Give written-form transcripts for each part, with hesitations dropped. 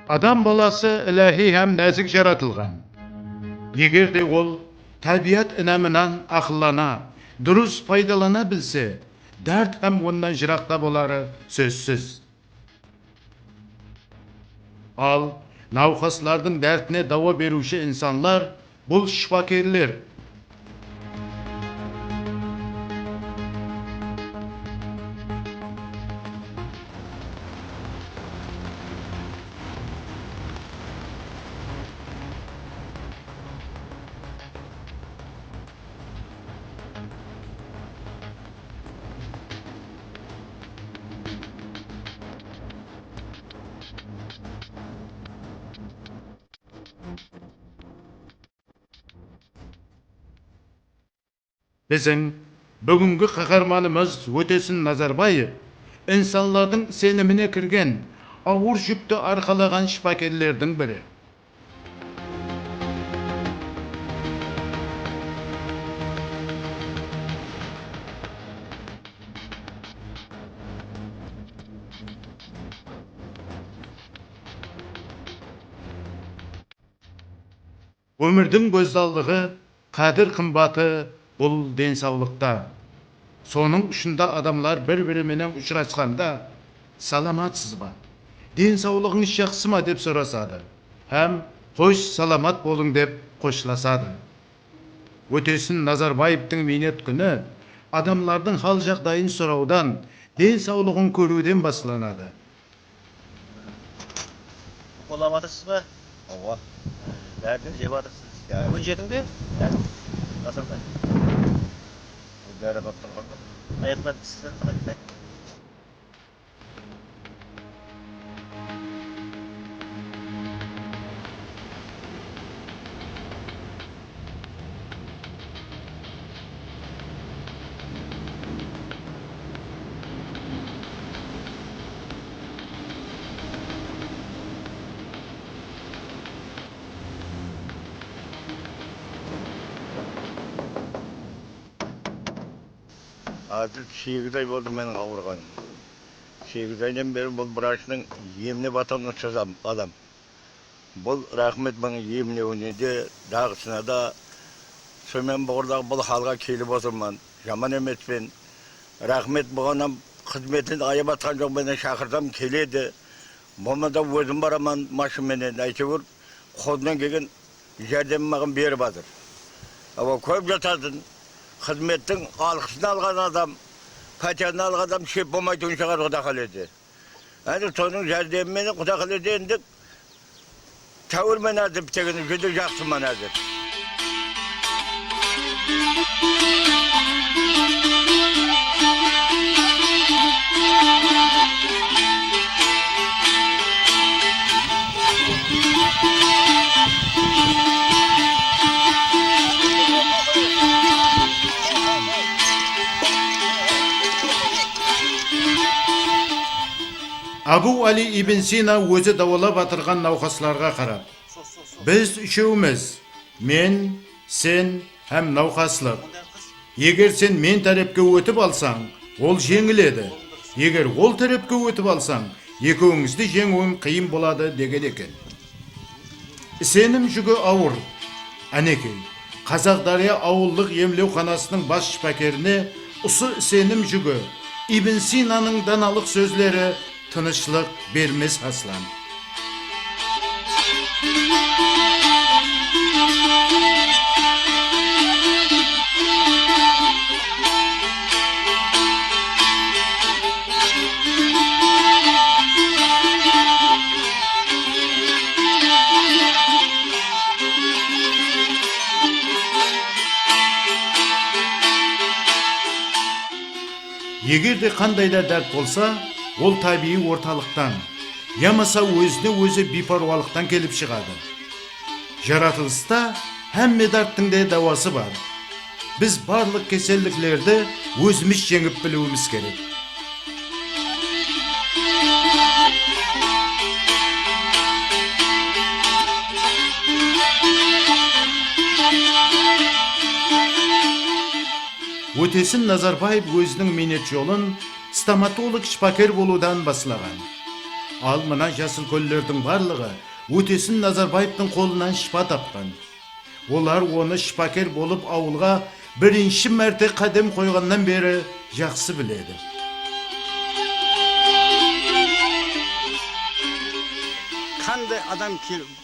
Адам баласы ilahi hem nazik жаратылған. Егер де ол табиат інамынан ақыллана, дұрыс пайдалана білсе, дәрт hem ondan жырақта болары сөзсіз. Ал науқаслардың дәртіне дауа беруші insanlar бұл şifakerler. Біздің бүгінгі қаһарманымыз Өтесін Назарбаев insanların сеніміне кірген ауыр жүкті арқалаған шипакерлердің бірі. Өмірдің көздалдығы, қадір қымбаты бұл денсаулықта. Соның ұшында адамlar бір-біріменен ұшырасқанда, саламатсыз ба? Денсаулығыңыз жақсы ма деп сұрасады. Һәм қош саламат болың деп қошласады. Өтесін Назарбаевтың минет күні адамлардың хал жағдайын сұраудан, денсаулығын көруден басыланады. Olamazsınız mı? Allah. Nerede? Cevadırsınız. Yani. Bugün yerinde? Nasıl da? Bu değerli kaptan. Ayaklar sizden kadar. Artık 8 ay oldu benim kavurganım. 8 aydan beri bu branşının yemine vatandaş adam. Bu rahmet bana yemine önünde dağısına da sömen boğurda bu halga kelip oturman. Yaman emetmen. Rahmet bana hizmetini ayabatkan çok beni şakırtam keledi. Bana da özüm baraman maşımenen ayçıvır. Kodundan gelgen jerdemi bağın beri badır. Ama köp jatadın. Hizmetin alkışını algan adam, patenini algan adam şep olmaydı şakar kudakal edi. Yani sonun jerdemini kudakal edi endik. Tavır menadır bitegini, güdür jaksı menadır. Abu Ali ibn Sina өзі давалап атырған науқасларға қарап. Біз үшеуміз, мен, сен һәм науқаслық. Егер сен мен тарапқа өтіп алсаң, ол жеңіледі. Егер ол тарапқа өтіп алсаң, екеуіңізді жеңуің қиын болады деген екен. Сенім жүгі ауыр. Әнекей, Қазақ-Дария ауылдық емлеуханасының бас шипакеріне ұсы сенім жүгі Ibn Sina'ның даналық сөзлері тынышлық бермес аслан. Егер де қандай да дәрт болса, ол табиғи орталықтан, ямаса өзіне өзі бейпаруалықтан келіп шығады. Жаратылыста һәмме дәрттің де дауасы бар. Біз барлық кеселдіклерді өзіміз жеңіп білуіміз керек. Өтесін Назарбаев өзінің менет жолын стоматолог шпакер болудан басылаған. Ал мына жасыл көллердің барлығы Өтесін Назарбаевтың қолынан шпа тапқан. Олар оны шпакер болып ауылға бірінші мәрте қадам қойғаннан бері жақсы біледі. Қандай адам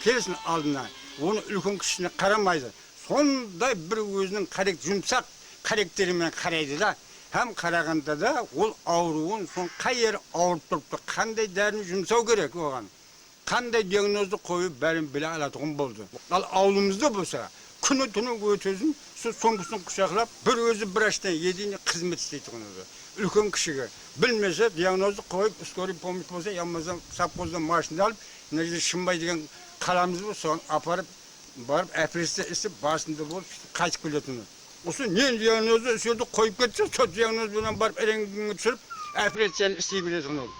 келсін алдына, оны үлкен кішісіне қарамайды. Сондай бір өзінің жұмсақ характерімен қарайды да, һәм қарағанда да ол ауруын сон қай жері ауырып тұрыпты, қандай дәріні жұмсау керек оған. Қандай диагнозды қойып бәрін біле алатұғын болды. Ал ауылымызда болса, күні-түні Өтесін соңғысын құшақлап, бір өзі врачтан едине қызмет істейтін өзі. Үлкен кішіге білмесе, диагнозды қойып, скорый помощь болса, ямазан совхоздан машина алып, мына жерде Шымбай деген қаламыз бол, соған апарып, барып операция істеп, басында болып қайтып келетіні. Осы не диагнозды сөйді қойып кетсе, сол диагнозбен барып рентгенге түсіріп, операцияны істей беретін ол.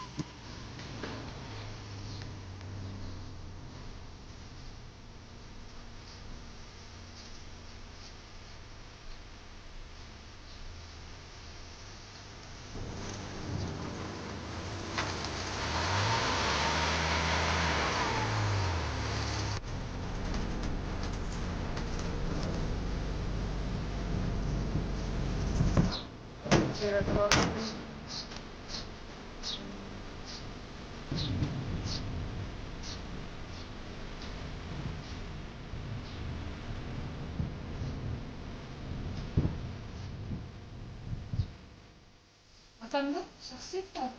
Atamda şahsiyet var.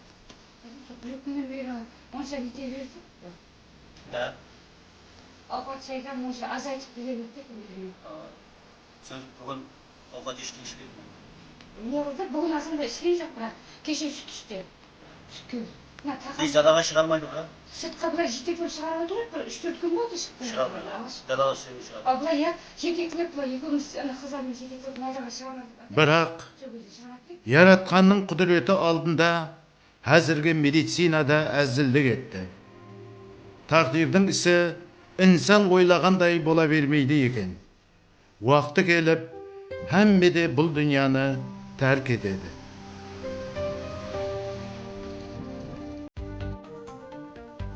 Büyükünü bir onca gidebilirdi. Да. Apat şeyden onca azaytıp gidebilirdi. Сіз бүгін оған ешкім ішпейді. Ne oldu? Bugün aslında şey yok bırak. Keşke süt işte. Süt. Сіз далаға шыға алмайды ма? Sütka bırak жетекіліп шығарып отырып, бір 3-4 күн болды шықты. Шыға алмайды. Далаға шыға. Ал былай я жетекіліп, екеуміз қыздармен жетекіліп найзаға шығармадық. Бірақ Яратқанның құдіреті алдында әзірге медицинада әзілдік етті. Тақдирдің ісі инсан ойлағандай бола бермейді екен. Уақыты келіп, әмме де бұл дүнияны тәрк етеді.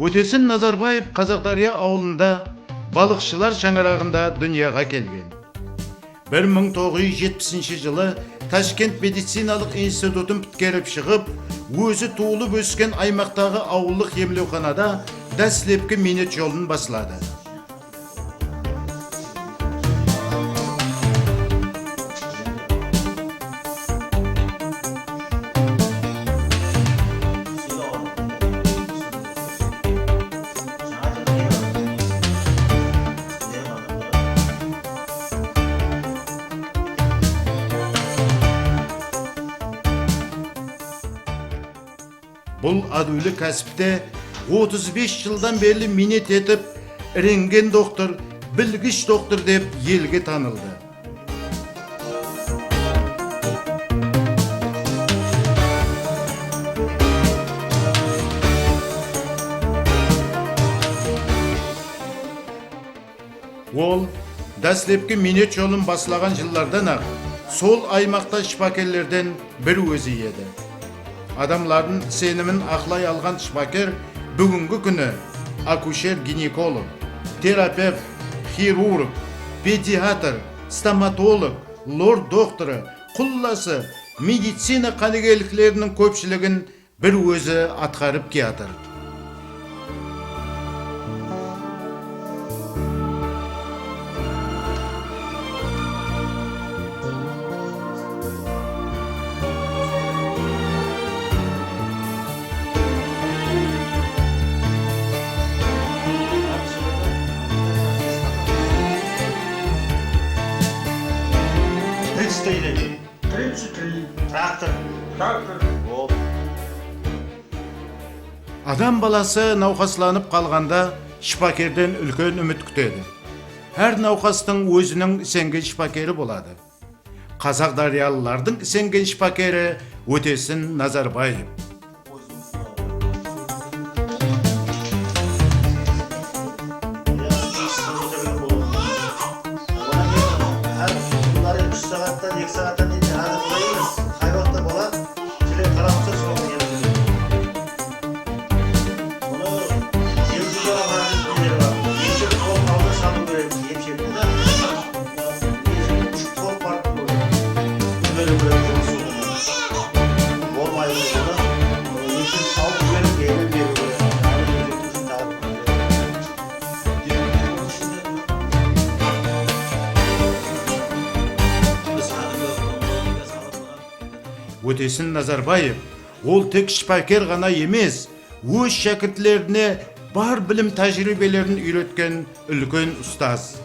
Өтесін Назарбаев Қазақдария ауылында балықшылар шаңырағында дүнияға келген. 1970 жылы Ташкент медициналық институтын біткеріп шығып, өзі туылып өскен аймақтағы ауылдық емдеуханада дәслепкі менет жолын басылады. Бұл адүлі кәсіпте 35 жылдан бері минет етіп, рентген доктор, білгіш доктор деп елге танылды. Ол дәслепкі минет жолын басылаған жылдардан ақ сол аймақта шпакерлерден бір өзі еді. Адамлардың сенімін ақлай алған шпакер бүгінгі күні акушер-гинеколог, терапевт, хирург, педиатр, стоматолог, лор докторы, құлласы, медицина қанегеліктерінің көпшілігін бір өзі атқарып келатыр. Адам баласы науқасланып қалғанда шпакерден үлкен үміт күтеді. Әр науқастың өзінің сенген шпакері болады. Қазақдариялылардың сенген шпакері Өтесін Назарбаев. Her bunları 3 saatten 2 saatten Өтесін Назарбаев, ол тек шпакер ғана емес, өз шәкіртлеріне бар білім тәжірибелерін үйреткен үлкен ұстаз.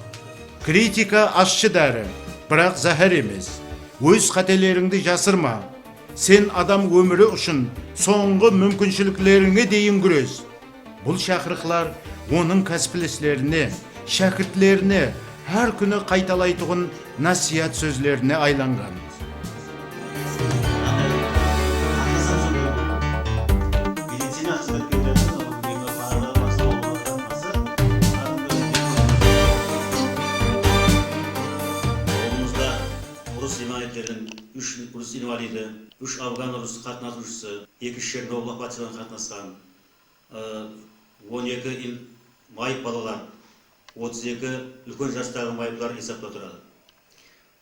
Критика ащы дәрі, бірақ зәһәр емес. Өз қателеріңді жасырма. Сен адам өмірі үшін соңғы мүмкіншіліктеріңе дейін күрес. Бұл шақырықлар оның кәсіптестеріне, шәкіртлеріне әр күні қайталайтұғын насият сөзлеріне айланған. медицина қызметкерлерінің еңбекақыға бастау болғаны ауылымызда ұрыс инвалидтердің 3 ұрыс инвалиді, 3 Афган ұрысы қатынасушысы, 2 Чернобыль апатынан қатынасқан, 12 майып балалар, 32 үлкен жастағы майыптар есепте тұрады.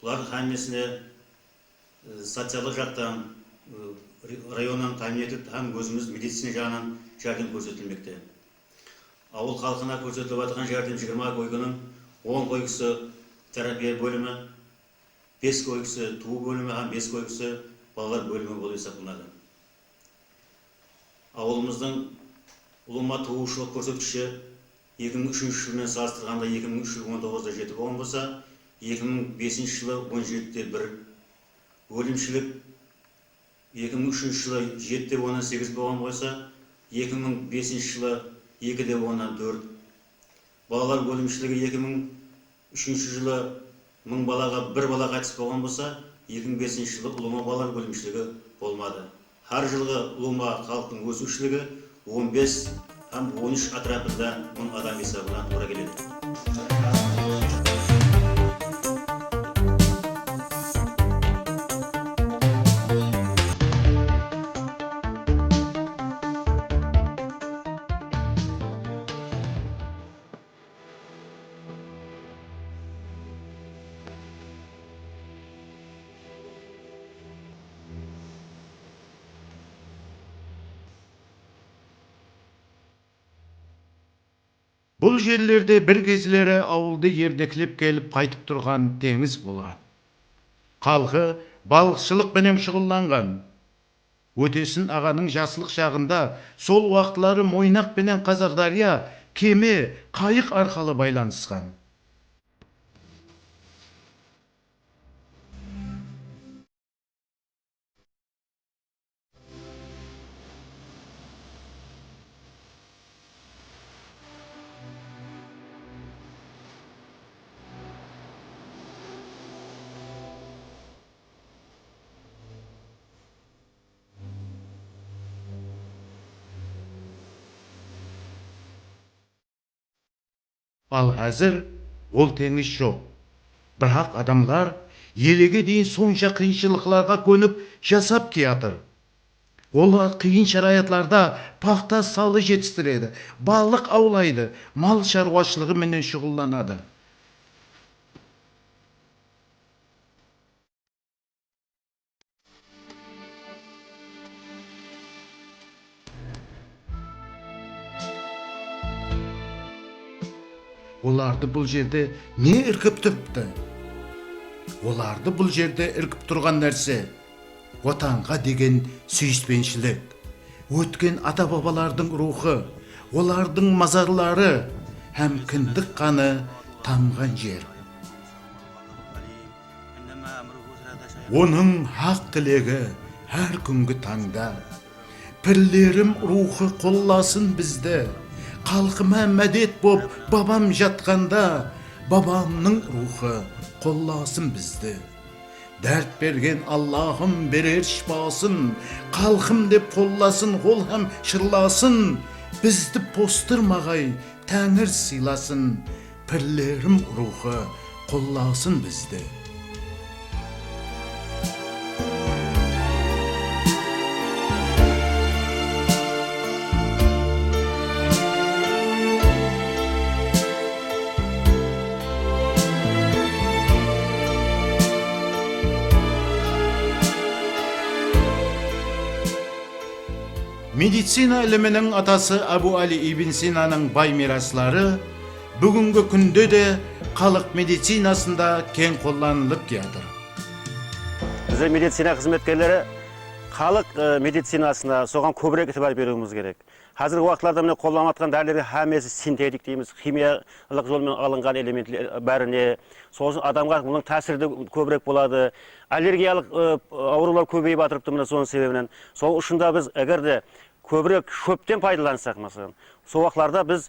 Бұлардың хаммесіне социалдық жақтан районнан комитет һәм өзіміз медицина жағынан жәрдем көрсетілмекте. Ауыл халқына көрсетіліп жатқан жәрдем 20 койкының 10 койкысы терапия бөлімі, 5 койкысы туу бөлімі һәм 5 койкысы балалар бөлімі болып есептелінеді. Ауылымыздың ұлыма туушылық көрсеткіші 2003 жылмен салыстырғанда 2019-да 7 болған болса, 2005 жылы 17-де 1, өлімшілік 2003 жылы 7-де 8 болған болса, 2005 жылы 2-де 4, балалар өлімшілігі 2003 жылы 1000 балаға 1 бала қайтыс болған болса, 2005 жылы ұлыма балалар өлімшілігі болмады. Har жылғы ұлыма халықтың өсушілігі 15 һәм 13 атрапында 1000 адам есебінен тура келеді. Бұл жерлерде бір кезлері ауылды ердеклеп келіп қайтып тұрған теңіз болған. Халқы балықшылық менен шұғылданған. Өтесін ағаның жасылық шағында сол уақытлары Мойнақ пенен Қазардария кеме, қайық арқылы байланысқан. Ал әзір ол теңіз жоқ. Бірақ адамлар елеге дейін сонша қиыншылықларға көніп жасап келатыр. Олар қиын шараятларда пахта салы жетістіреді, балық аулайды, мал шаруашылығы менен шұғылданады. Оларды бұл жерде не іркіп тұрыпты? Оларды бұл жерде іркіп тұрған нәрсе отанға деген сүйіспеншілік, өткен ата-бабалардың рухы, олардың мазарлары һәм кіндік қаны тамған жер. Оның хақ тілегі әр күнгі таңда. Пірлерім рухы қолласын бізді. Қалқыма мәдет боп бабам жатқанда, бабамның рухы қолласын бізді. Дәрт берген Аллахым берер шипасын, қалқым деп қолласын, қол һәм шырласын. Бізді постырмағай тәңір сыйласын, пірлерім рухы қолласын бізді. Медицина ілімінің атасы Абу Али ибн Синаның бай мираслары бүгінгі күнде де халық медицинасында кең қолданылып келеді. Біздер медицина қызметкерлері халық медицинасына соған көбірек итибар беруіміз керек. Қазіргі уақытларда міне қолданып жатқан дәрілерге әмесі синтетик дейміз, химиялық жолмен алынған элемент бәріне. Сосын адамға мұның тәсірі көбірек болады. Аллергиялық аурулар көбейіп жатырыпты міне соның себебінен. Сол үшін де біз егер де көбірек шөптен пайдалансақ, мысалы, сол уақытларда біз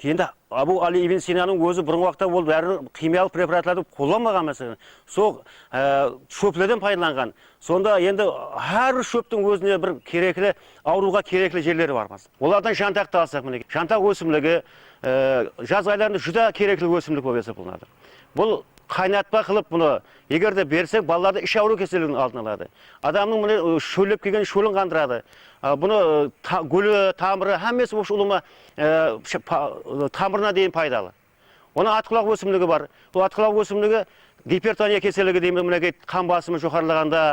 енді Абу Али ибн Синаның өзі бұрынғы уақытта ол бәрі химиялық препаратларды қолданбаған, мәселен. Сол шөплерден пайдаланған. Сонда енді әрбір шөптің өзіне бір керекті, ауруға керекті жерлері бар. Олардан жантақты алсақ, міне, жантақ өсімлігі жаз айларында жүдә керекті өсімлік болып есептелінеді. Бұл қайнатпа қылып бұны егер де берсек, балаларды іш ауру кеселігінің алдын алады. Адамның міне шөлеп келген шөлін қандырады. Бұны гүлі, тамыры, әмесі бұл ұлыма тамырына дейін пайдалы. Оның атқұлақ өсімлігі бар. Бұл атқұлақ өсімлігі гипертония кеселігі дейміз, міне қан басымы жоғарылағанда,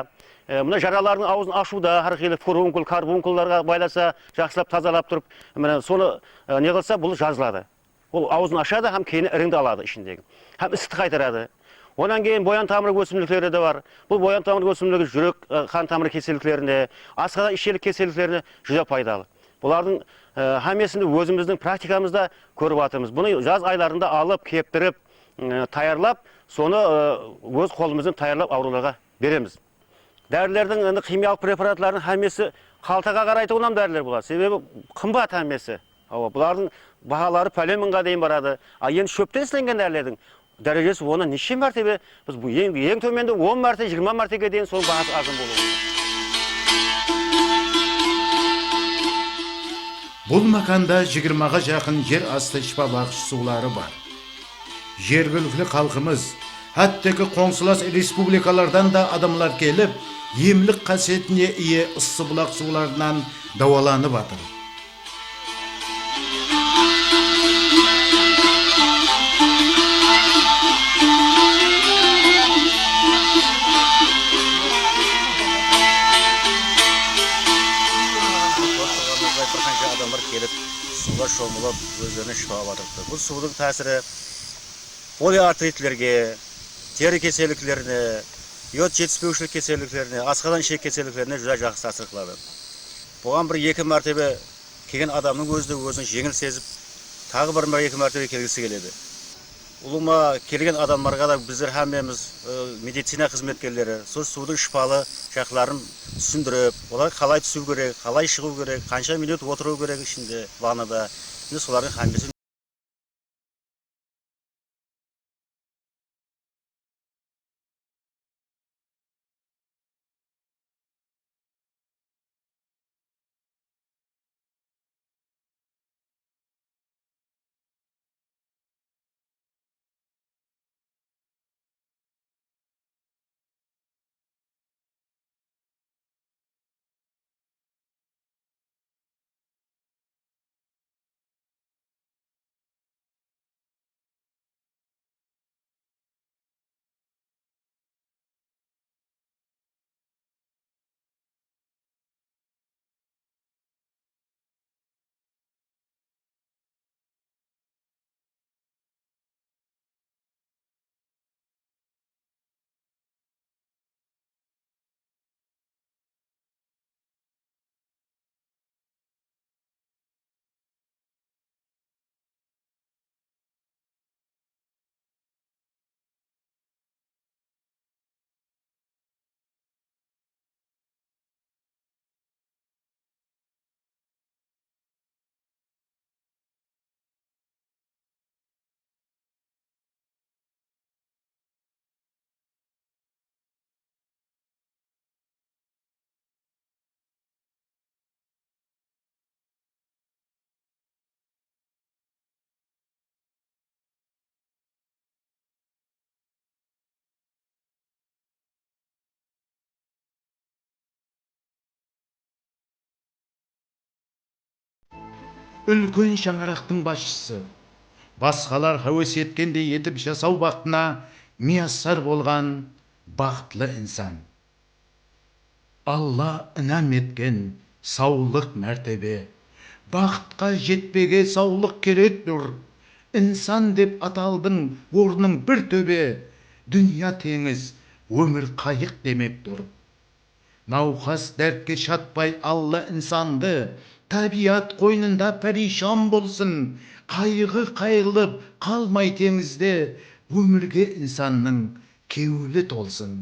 мына жаралардың аузын ашуда, әрқилы фурункул, карбункулларға байласа, жақсылап тазалап тұрып, міне соны не қылса, бұл жазылады. Ол аузын ашады, һәм кейін іріңді алады ішіндегі. Һәм істі қайтарады. Онан кейін боян тамыры өсімліктері де бар. Бұл боян тамыры өсімлігі жүрек қан тамыры кеселіктеріне, асқазан ішелік кеселіктеріне жүзе пайдалы. Бұлардың әмесінде өзіміздің практикамызда көріп жатырмыз. Бұны жаз айларында алып, кептіріп, таярлап, соны өз қолымыздан таярлап ауруларға береміз. Дәрілердің химиялық препаратларының әмесі қалтаға қарайды olan дәрілер болады. Себебі қымбат әмесі. Бұлардың бағалары пәлен мыңға дейін барады. Енді шөптен істелген дәрілердің дәрежесі оны неше мәртебе, біз ең төменде 10 мәрте, 20 мәртеге дейін соның бағасы азын болуы. Бұл маканда 20-ға жақын жер асты шипа бақшы сулары бар. Жергілікті халқымыз, әттегі қоңсылас республикалардан да адамлар келіп, емлік қасиетіне ие ыссы бұлақ суларынан даваланып жатыр. Суға шомылып, өздеріне шипа батырыпты. Бұл судың тәсірі полиартритлерге, тері кеселіктеріне, йод жетіспеушілік кеселіктеріне, асқазан ішек кеселіктеріне жүзі жақсы тәсір қылады. Бұған бір 2 мәртебе келген адамның өзін жеңіл сезіп, тағы бір 2 мәртебе келгісі келеді. Ұлыма келген адамдарға да біздер әмеміз медицина қызметкерлері сол судың шипалы жақларын түсіндіріп, олар қалай түсу керек, қалай шығу керек, қанша минут отыру керек ішінде ваннада. Солардың әмесі. Үлкен шаңырақтың басшысы, басқалар хәуес еткендей етіп жасау бақытына мияссар болған бақытлы инсан. Алла інәм еткен саулық мәртебе, бақытқа жетпеге саулық керек тұр. Инсан деп аталдың орның бір төбе, дүния теңіз, өмір қайық демек тұр. Науқас дәртке шатпай алла инсанды, табиат қойнында пәришан болсын, қайғы қайылып қалмай теңізде, өмірге инсанның кеуілі толсын.